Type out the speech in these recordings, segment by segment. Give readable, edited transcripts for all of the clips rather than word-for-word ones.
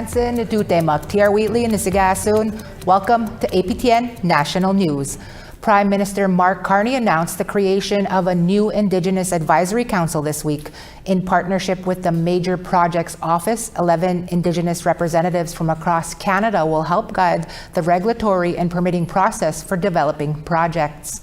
Sanson, Tutema, Tiar Wheatley, and Nisigasun. Welcome to APTN National News. Prime Minister Mark Carney announced the creation of a new Indigenous Advisory Council this week. In partnership with the Major Projects Office, 11 Indigenous representatives from across Canada will help guide the regulatory and permitting process for developing projects.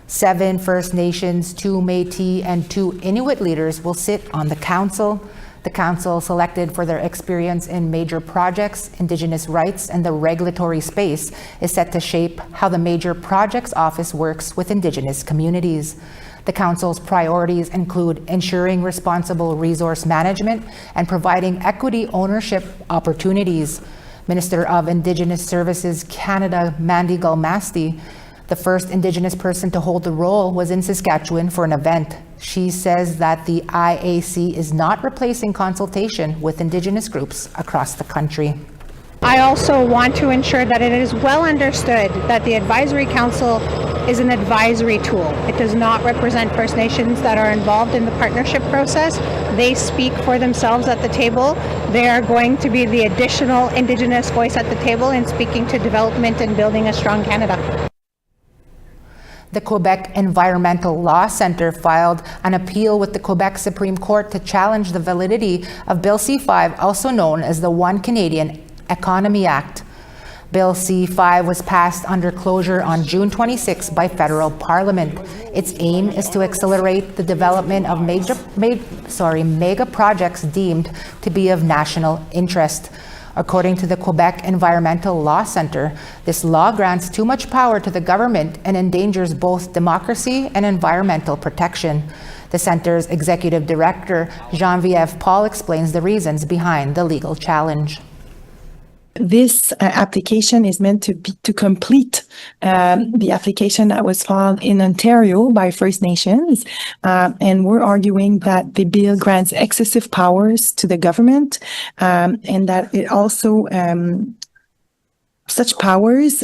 7 First Nations, 2 Métis, and 2 Inuit leaders will sit on the council. The council, selected for their experience in major projects, Indigenous rights, and the regulatory space, is set to shape how the Major Projects Office works with Indigenous communities. The council's priorities include ensuring responsible resource management and providing equity ownership opportunities. Minister of Indigenous Services Canada, Mandy Galmasti, the first Indigenous person to hold the role, was in Saskatchewan for an event. She says that the IAC is not replacing consultation with Indigenous groups across the country. I also want to ensure that it is well understood that the Advisory Council is an advisory tool. It does not represent First Nations that are involved in the partnership process. They speak for themselves at the table. They are going to be the additional Indigenous voice at the table in speaking to development and building a strong Canada. The Quebec Environmental Law Centre filed an appeal with the Quebec Supreme Court to challenge the validity of Bill C-5, also known as the One Canadian Economy Act. Bill C-5 was passed under closure on June 26 by federal parliament. Its aim is to accelerate the development of mega projects deemed to be of national interest. According to the Quebec Environmental Law Centre, this law grants too much power to the government and endangers both democracy and environmental protection. The centre's executive director, Geneviève Paul, explains the reasons behind the legal challenge. This application is meant to complete the application that was filed in Ontario by First Nations, and we're arguing that the bill grants excessive powers to the government, and that it also such powers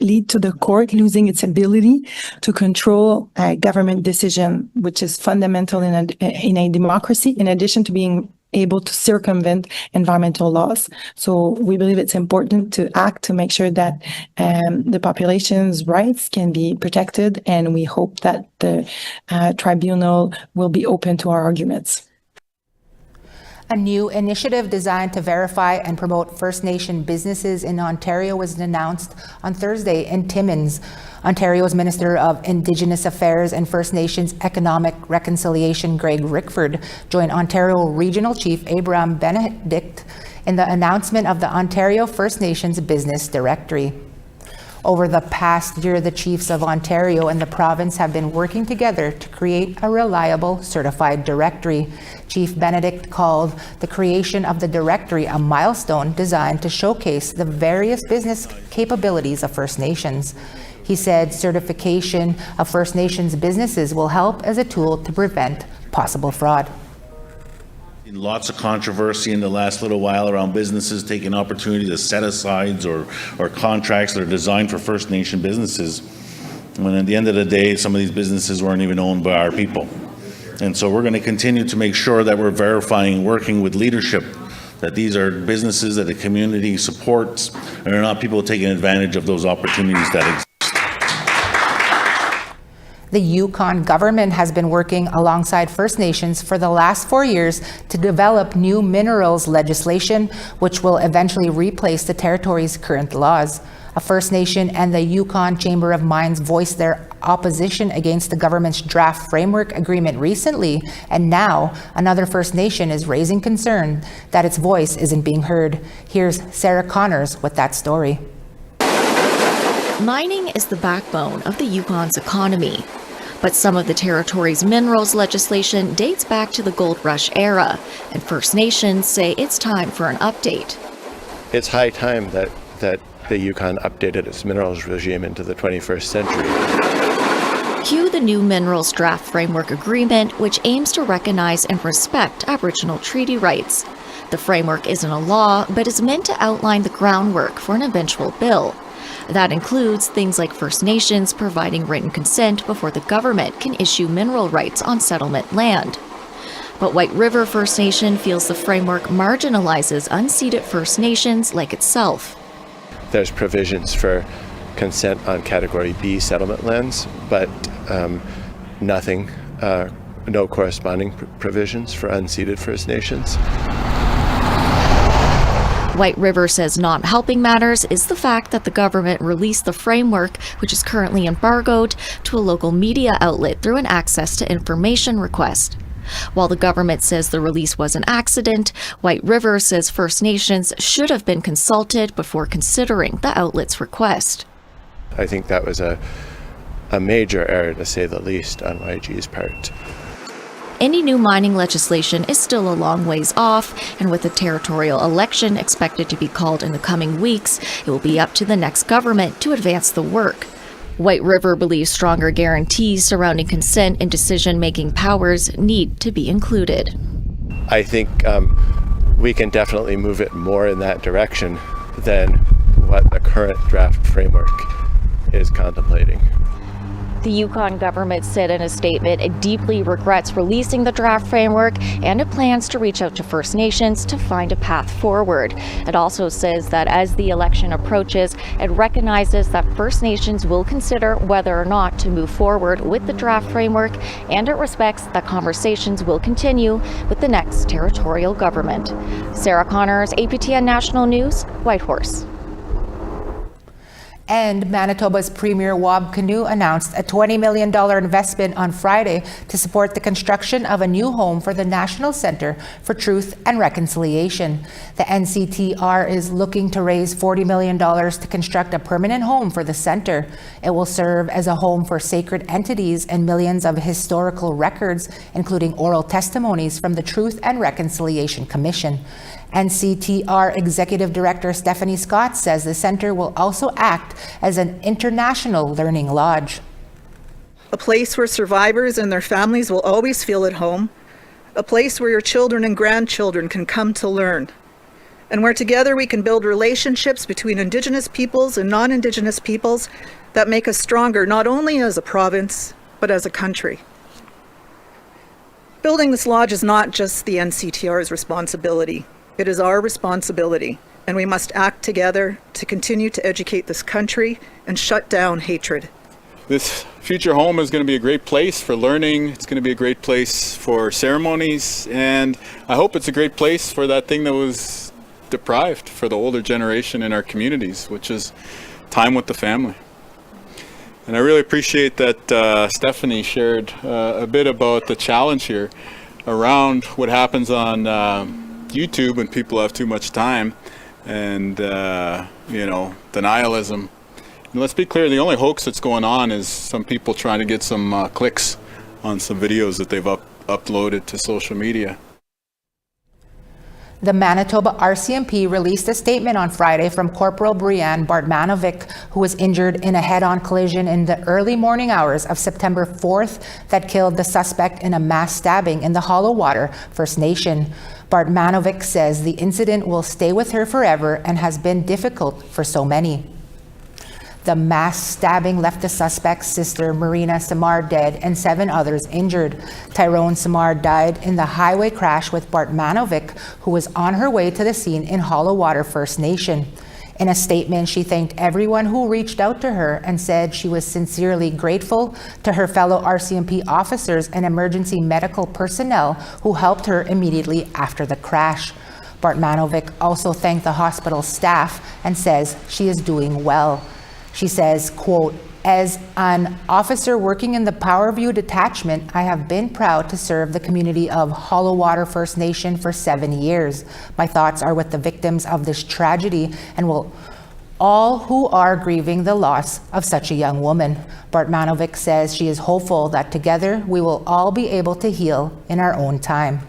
lead to the court losing its ability to control government decision, which is fundamental in a democracy, in addition to being able to circumvent environmental laws. So we believe it's important to act to make sure that the population's rights can be protected, and we hope that the tribunal will be open to our arguments. A new initiative designed to verify and promote First Nation businesses in Ontario was announced on Thursday in Timmins. Ontario's Minister of Indigenous Affairs and First Nations Economic Reconciliation, Greg Rickford, joined Ontario Regional Chief Abraham Benedict in the announcement of the Ontario First Nations Business Directory. Over the past year, the chiefs of Ontario and the province have been working together to create a reliable certified directory. Chief Benedict called the creation of the directory a milestone designed to showcase the various business capabilities of First Nations. He said certification of First Nations businesses will help as a tool to prevent possible fraud. Lots of controversy in the last little while around businesses taking opportunity to set asides or contracts that are designed for First Nation businesses, when at the end of the day, some of these businesses weren't even owned by our people. And so we're going to continue to make sure that we're verifying, working with leadership, that these are businesses that the community supports and are not people taking advantage of those opportunities that exist. The Yukon government has been working alongside First Nations for the last 4 years to develop new minerals legislation, which will eventually replace the territory's current laws. A First Nation and the Yukon Chamber of Mines voiced their opposition against the government's draft framework agreement recently, and now another First Nation is raising concern that its voice isn't being heard. Here's Sarah Connors with that story. Mining is the backbone of the Yukon's economy, but some of the territory's minerals legislation dates back to the gold rush era, and First Nations say it's time for an update. It's high time that the Yukon updated its minerals regime into the 21st century. Cue the new Minerals Draft Framework Agreement, which aims to recognize and respect Aboriginal treaty rights. The framework isn't a law, but is meant to outline the groundwork for an eventual bill. That includes things like First Nations providing written consent before the government can issue mineral rights on settlement land. But White River First Nation feels the framework marginalizes unceded First Nations like itself. There's provisions for consent on Category B settlement lands, but nothing, no corresponding provisions for unceded First Nations. White River says not helping matters is the fact that the government released the framework, which is currently embargoed, to a local media outlet through an access to information request. While the government says the release was an accident, White River says First Nations should have been consulted before considering the outlet's request. I think that was a major error, to say the least, on YG's part. Any new mining legislation is still a long ways off, and with a territorial election expected to be called in the coming weeks, it will be up to the next government to advance the work. White River believes stronger guarantees surrounding consent and decision-making powers need to be included. I think we can definitely move it more in that direction than what the current draft framework is contemplating. The Yukon government said in a statement it deeply regrets releasing the draft framework, and it plans to reach out to First Nations to find a path forward. It also says that as the election approaches, it recognizes that First Nations will consider whether or not to move forward with the draft framework, and it respects that conversations will continue with the next territorial government. Sarah Connors, APTN National News, Whitehorse. And Manitoba's Premier Wab Kinew announced a $20 million investment on Friday to support the construction of a new home for the National Centre for Truth and Reconciliation. The NCTR is looking to raise $40 million to construct a permanent home for the centre. It will serve as a home for sacred entities and millions of historical records, including oral testimonies from the Truth and Reconciliation Commission. NCTR Executive Director Stephanie Scott says the centre will also act as an international learning lodge. A place where survivors and their families will always feel at home. A place where your children and grandchildren can come to learn. And where together we can build relationships between Indigenous peoples and non-Indigenous peoples that make us stronger not only as a province, but as a country. Building this lodge is not just the NCTR's responsibility. It is our responsibility, and we must act together to continue to educate this country and shut down hatred. This future home is going to be a great place for learning. It's going to be a great place for ceremonies, and I hope it's a great place for that thing that was deprived for the older generation in our communities, which is time with the family. And I really appreciate that Stephanie shared a bit about the challenge here around what happens on YouTube when people have too much time and denialism. And let's be clear, the only hoax that's going on is some people trying to get some clicks on some videos that they've uploaded to social media. The Manitoba RCMP released a statement on Friday from Corporal Brianne Bartmanovic, who was injured in a head-on collision in the early morning hours of September 4th that killed the suspect in a mass stabbing in the Hollow Water First Nation. Bartmanovic says the incident will stay with her forever and has been difficult for so many. The mass stabbing left the suspect's sister, Marina Samar, dead and 7 others injured. Tyrone Samar died in the highway crash with Bartmanovic, who was on her way to the scene in Hollow Water First Nation. In a statement, she thanked everyone who reached out to her and said she was sincerely grateful to her fellow RCMP officers and emergency medical personnel who helped her immediately after the crash. Bartmanovic also thanked the hospital staff and says she is doing well. She says, quote, "As an officer working in the Powerview Detachment, I have been proud to serve the community of Hollow Water First Nation for 7 years. My thoughts are with the victims of this tragedy and will all who are grieving the loss of such a young woman." Bartmanovic says she is hopeful that together we will all be able to heal in our own time.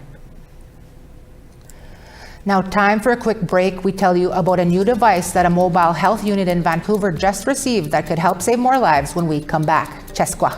Now, time for a quick break. We tell you about a new device that a mobile health unit in Vancouver just received that could help save more lives when we come back. Cheskwa.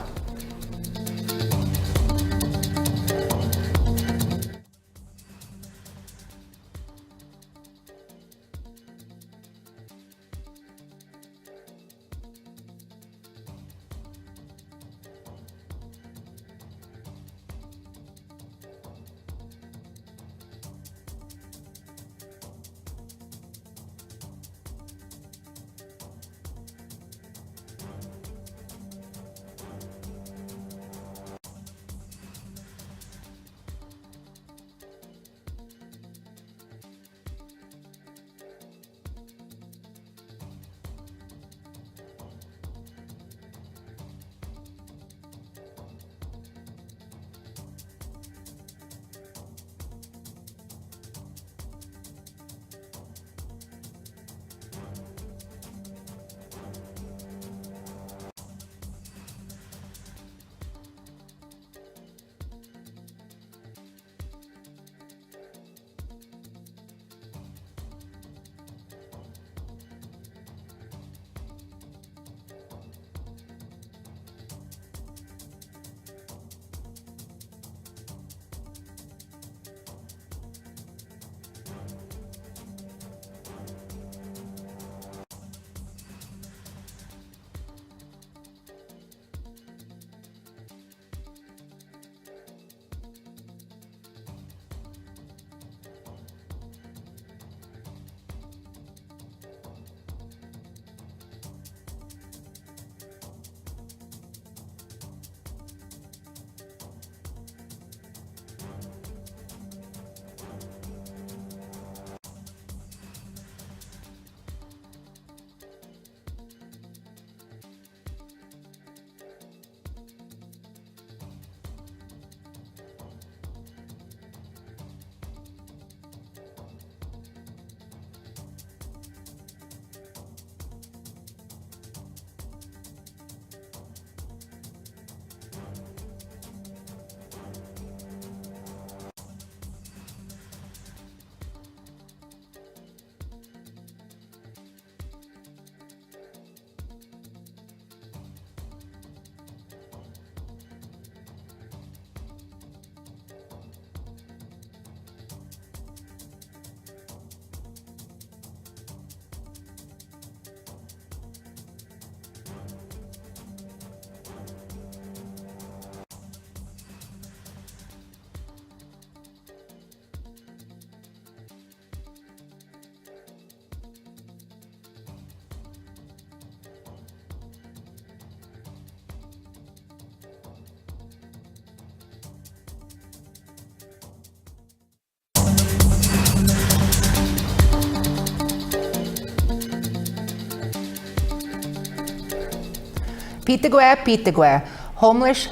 Pitigwe, Homeless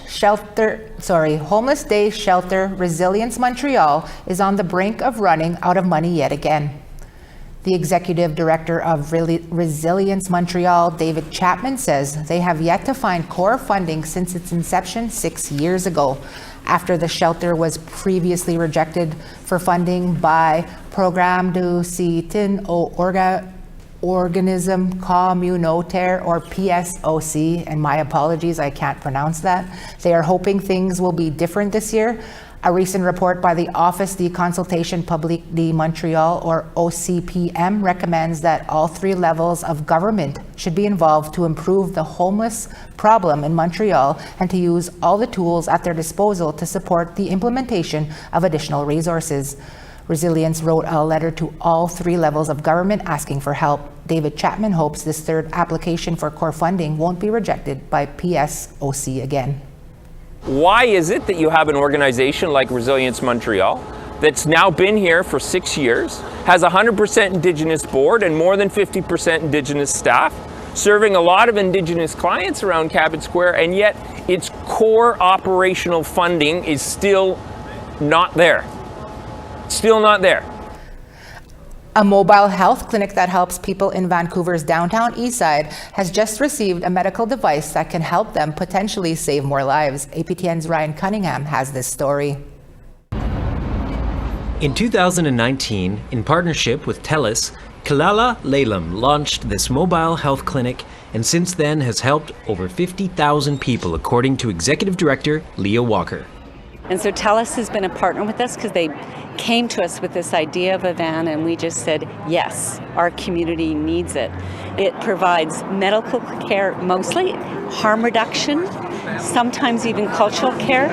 Day Shelter Resilience Montreal is on the brink of running out of money yet again. The executive director of Resilience Montreal, David Chapman, says they have yet to find core funding since its inception 6 years ago, after the shelter was previously rejected for funding by Programme du Soutien aux Organismes Communautaires, or PSOC, and my apologies, I can't pronounce that. They are hoping things will be different this year. A recent report by the Office de Consultation Publique de Montreal, or OCPM, recommends that all 3 levels of government should be involved to improve the homeless problem in Montreal and to use all the tools at their disposal to support the implementation of additional resources. Resilience wrote a letter to all 3 levels of government asking for help. David Chapman hopes this 3rd application for core funding won't be rejected by PSOC again. Why is it that you have an organization like Resilience Montreal that's now been here for 6 years, has a 100% Indigenous board and more than 50% Indigenous staff, serving a lot of Indigenous clients around Cabot Square, and yet its core operational funding is still not there? Still not there. A mobile health clinic that helps people in Vancouver's downtown Eastside has just received a medical device that can help them potentially save more lives. APTN's Ryan Cunningham has this story. In 2019, in partnership with TELUS, Kilala Laylam launched this mobile health clinic, and since then has helped over 50,000 people, according to Executive Director Leah Walker. And so TELUS has been a partner with us because they came to us with this idea of a van, and we just said, yes, our community needs it. It provides medical care mostly, harm reduction, sometimes even cultural care,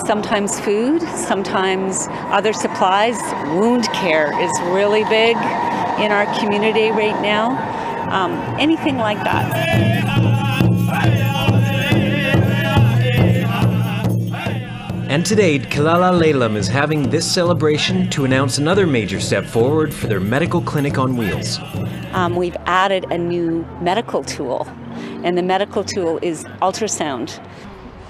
sometimes food, sometimes other supplies. Wound care is really big in our community right now. Anything like that. And today, Kilala Laylam is having this celebration to announce another major step forward for their medical clinic on wheels. We've added a new medical tool, and the medical tool is ultrasound.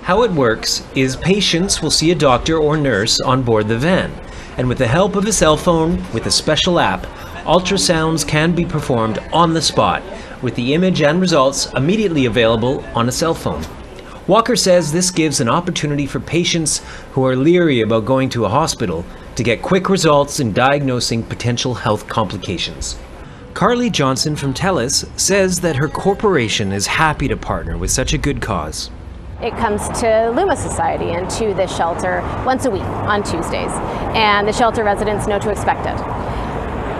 How it works is patients will see a doctor or nurse on board the van, and with the help of a cell phone with a special app, ultrasounds can be performed on the spot, with the image and results immediately available on a cell phone. Walker says this gives an opportunity for patients who are leery about going to a hospital to get quick results in diagnosing potential health complications. Carly Johnson from TELUS says that her corporation is happy to partner with such a good cause. It comes to Luma Society and to the shelter once a week on Tuesdays, and the shelter residents know to expect it.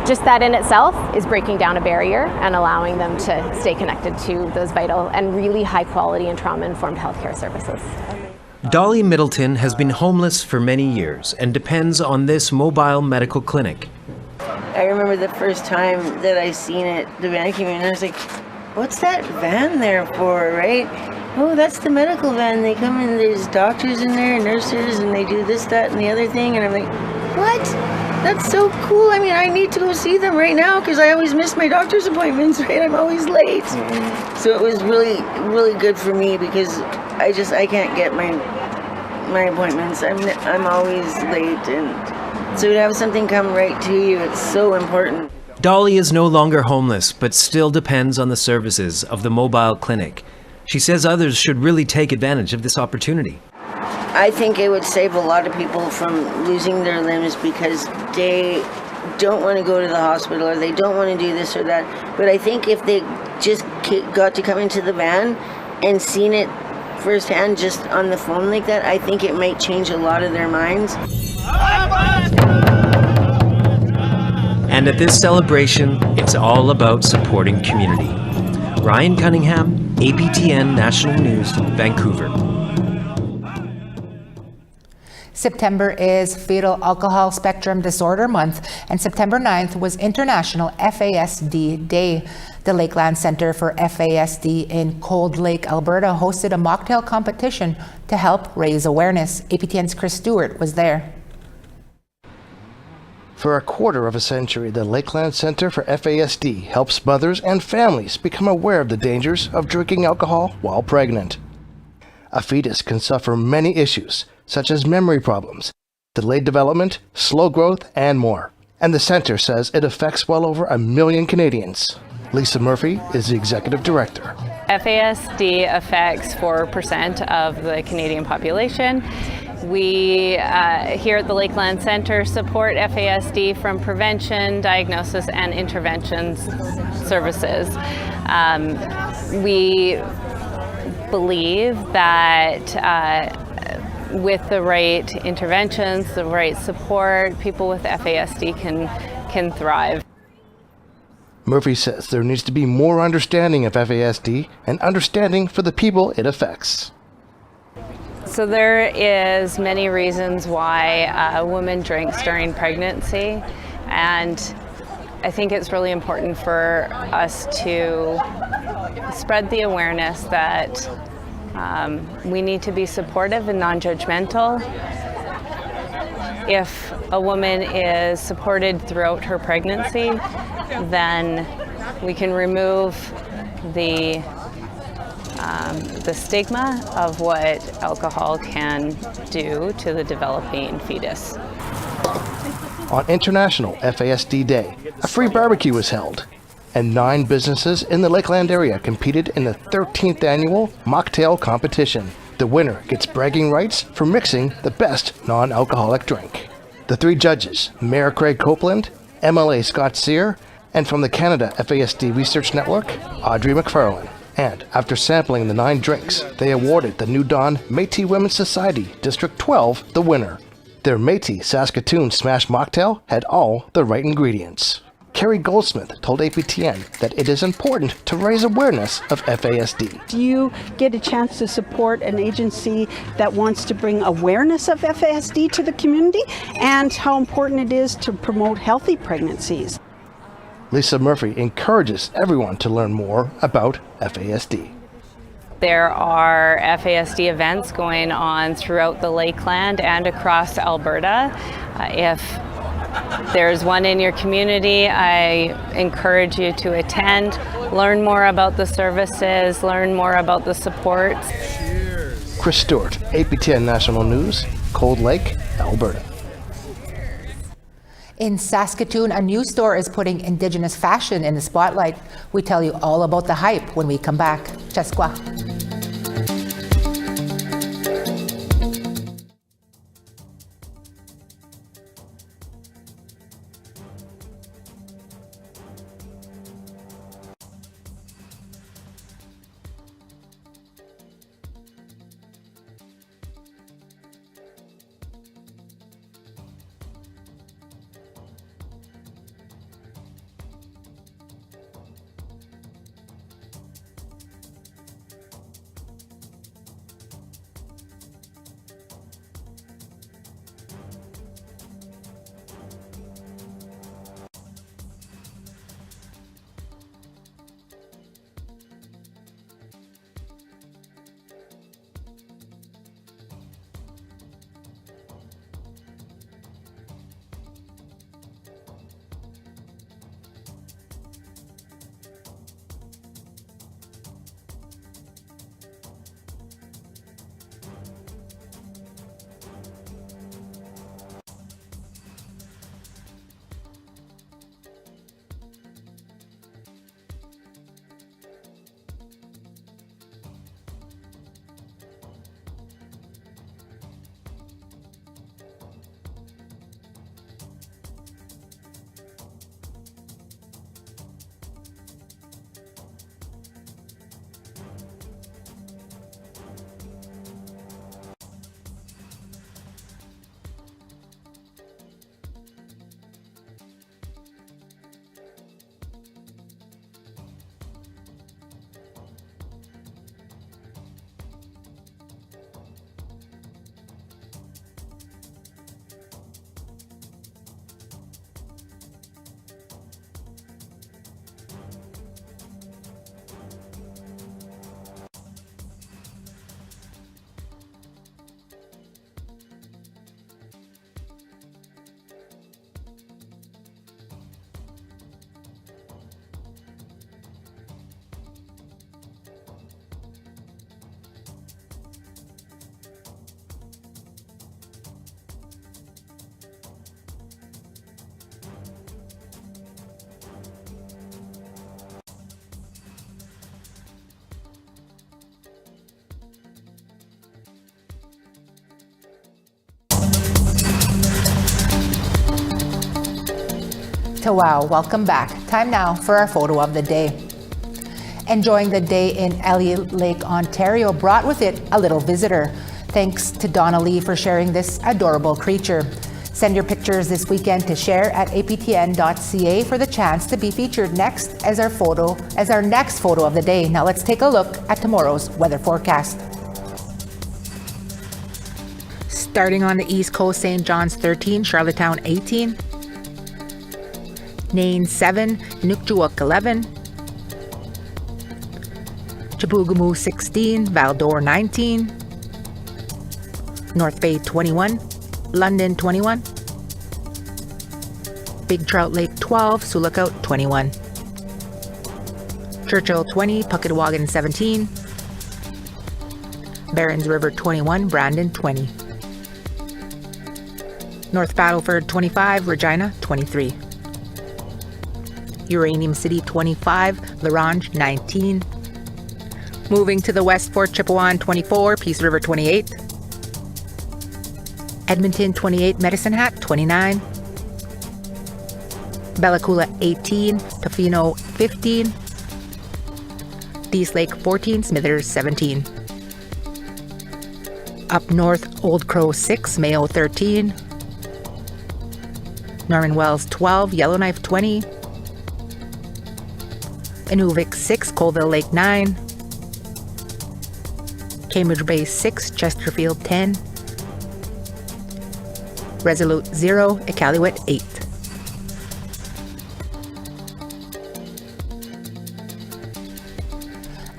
Just that in itself is breaking down a barrier and allowing them to stay connected to those vital and really high quality and trauma-informed healthcare services. Dolly Middleton has been homeless for many years and depends on this mobile medical clinic. I remember the first time that I seen it, the van came in, and I was like, what's that van there for, right? Oh, that's the medical van. They come in, there's doctors in there, nurses, and they do this, that, and the other thing. And I'm like, what? That's so cool. I mean, I need to go see them right now because I always miss my doctor's appointments, right? I'm always late. So it was really, really good for me because I can't get my appointments. I'm always late, and so to have something come right to you, it's so important. Dolly is no longer homeless, but still depends on the services of the mobile clinic. She says others should really take advantage of this opportunity. I think it would save a lot of people from losing their limbs because they don't want to go to the hospital or they don't want to do this or that. But I think if they just got to come into the van and seen it firsthand just on the phone like that, I think it might change a lot of their minds. And at this celebration, it's all about supporting community. Ryan Cunningham, APTN National News, Vancouver. September is Fetal Alcohol Spectrum Disorder Month, and September 9th was International FASD Day. The Lakeland Centre for FASD in Cold Lake, Alberta hosted a mocktail competition to help raise awareness. APTN's Chris Stewart was there. For a quarter of a century, the Lakeland Center for FASD helps mothers and families become aware of the dangers of drinking alcohol while pregnant. A fetus can suffer many issues, such as memory problems, delayed development, slow growth, and more. And the center says it affects well over 1 million Canadians. Lisa Murphy is the executive director. FASD affects 4% of the Canadian population. We here at the Lakeland Centre support FASD from prevention, diagnosis, and intervention services. We believe that with the right interventions, the right support, people with FASD can thrive. Murphy says there needs to be more understanding of FASD and understanding for the people it affects. So there is many reasons why a woman drinks during pregnancy, and I think it's really important for us to spread the awareness that we need to be supportive and non-judgmental. If a woman is supported throughout her pregnancy, then we can remove the stigma of what alcohol can do to the developing fetus. On International FASD Day, a free barbecue was held, and 9 businesses in the Lakeland area competed in the 13th annual mocktail competition. The winner gets bragging rights for mixing the best non-alcoholic drink. The 3 judges, Mayor Craig Copeland, MLA Scott Sear, and from the Canada FASD Research Network, Audrey McFarlane. And after sampling the 9 drinks, they awarded the New Dawn Métis Women's Society District 12 the winner. Their Métis Saskatoon Smash Mocktail had all the right ingredients. Carrie Goldsmith told APTN that it is important to raise awareness of FASD. You get a chance to support an agency that wants to bring awareness of FASD to the community and how important it is to promote healthy pregnancies. Lisa Murphy encourages everyone to learn more about FASD. There are FASD events going on throughout the Lakeland and across Alberta. If there's one in your community, I encourage you to attend, learn more about the services, learn more about the supports. Chris Stewart, APTN National News, Cold Lake, Alberta. In Saskatoon, a new store is putting Indigenous fashion in the spotlight. We tell you all about the hype when we come back. Cheskwa. Tawau, welcome back. Time now for our photo of the day. Enjoying the day in Elliott Lake, Ontario brought with it a little visitor. Thanks to Donna Lee for sharing this adorable creature. Send your pictures this weekend to share at aptn.ca for the chance to be featured next as our next photo of the day. Now let's take a look at tomorrow's weather forecast. Starting on the East Coast, St. John's 13, Charlottetown 18, Nain 7, Nukjuak 11, Chibougamau 16, Val-d'Or 19, North Bay 21, London 21, Big Trout Lake 12, Sioux Lookout 21, Churchill 20, Puckatawagan 17, Barons River 21, Brandon 20, North Battleford 25, Regina 23, Uranium City 25, La Ronge 19, moving to the west, Fort Chipewyan 24, Peace River 28, Edmonton 28, Medicine Hat 29, Bella Coola 18, Tofino 15, Dease Lake 14, Smithers 17, up north, Old Crow 6, Mayo 13, Norman Wells 12, Yellowknife 20, Inuvik 6, Colville Lake 9, Cambridge Bay 6, Chesterfield 10, Resolute 0, Iqaluit 8.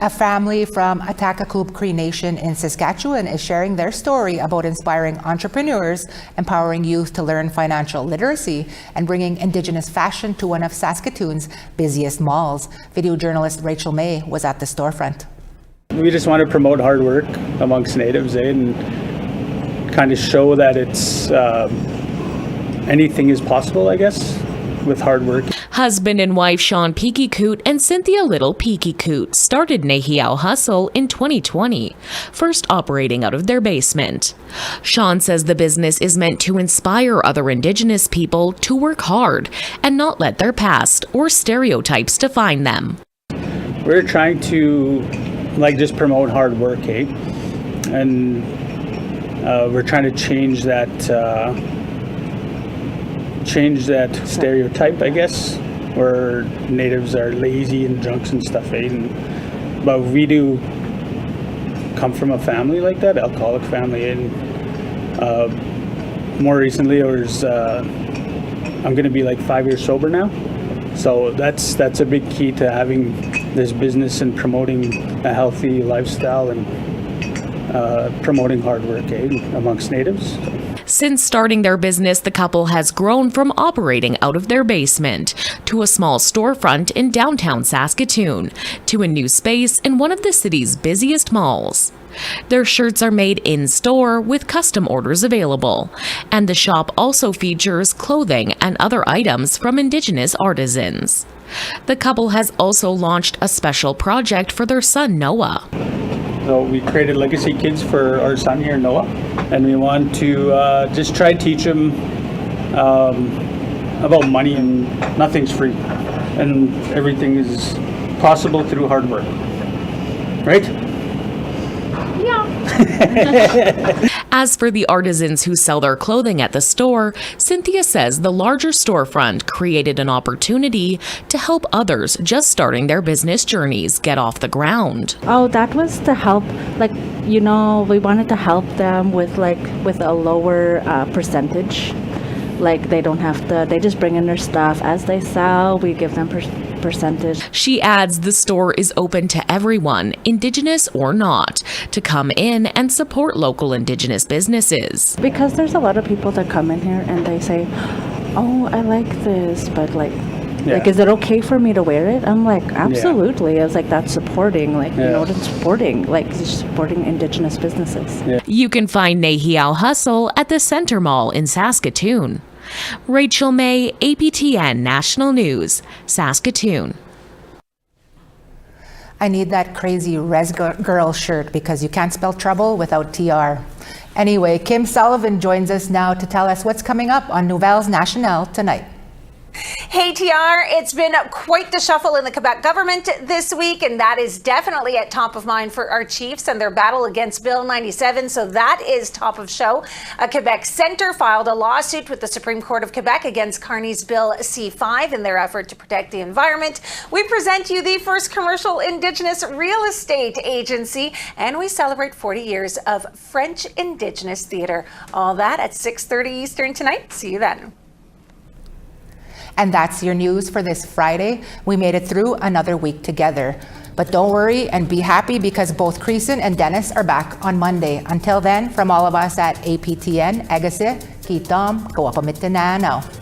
A family from Atakakub Cree Nation in Saskatchewan is sharing their story about inspiring entrepreneurs, empowering youth to learn financial literacy, and bringing Indigenous fashion to one of Saskatoon's busiest malls. Video journalist Rachel May was at the storefront. We just want to promote hard work amongst natives, and kind of show that it's anything is possible, I guess, with hard work. Husband and wife Sean Peekie-Coot and Cynthia Little Peekie-Coot started Nehiao Hustle in 2020, first operating out of their basement. Sean says the business is meant to inspire other Indigenous people to work hard and not let their past or stereotypes define them. We're trying to just promote hard work, and we're trying to change that stereotype, I guess, where natives are lazy and drunks and stuff, but we do come from a family like that, alcoholic family, and more recently I'm going to be 5 years sober now, so that's a big key to having this business and promoting a healthy lifestyle and promoting hard work amongst natives. Since starting their business, the couple has grown from operating out of their basement to a small storefront in downtown Saskatoon to a new space in one of the city's busiest malls. Their shirts are made in-store with custom orders available, and the shop also features clothing and other items from Indigenous artisans. The couple has also launched a special project for their son Noah. So we created Legacy Kids for our son here, Noah, and we want to just try to teach him about money, and nothing's free, and everything is possible through hard work, right? As for the artisans who sell their clothing at the store, Cynthia says the larger storefront created an opportunity to help others just starting their business journeys get off the ground. Oh, that was to help, we wanted to help them with a lower percentage. They don't have to, they just bring in their stuff as they sell, we give them percentage. She adds the store is open to everyone, Indigenous or not, to come in and support local Indigenous businesses. Because there's a lot of people that come in here and they say, oh, I like this, but is it okay for me to wear it? I'm like, absolutely. I was like, that's supporting, that's supporting Indigenous businesses. Yeah. You can find Nehiao Hustle at the Centre Mall in Saskatoon. Rachel May, APTN National News, Saskatoon. I need that crazy Res Girl shirt because you can't spell trouble without TR. Anyway, Kim Sullivan joins us now to tell us what's coming up on Nouvelles Nationales tonight. Hey TR, it's been quite the shuffle in the Quebec government this week, and that is definitely at top of mind for our chiefs and their battle against Bill 97. So that is top of show. A Quebec Centre filed a lawsuit with the Supreme Court of Quebec against Carney's Bill C-5 in their effort to protect the environment. We present you the first commercial Indigenous real estate agency, and we celebrate 40 years of French Indigenous theatre. All that at 6:30 Eastern tonight. See you then. And that's your news for this Friday. We made it through another week together. But don't worry and be happy because both Creason and Dennis are back on Monday. Until then, from all of us at APTN, Egasi, Kitom, Kawapamittananaw.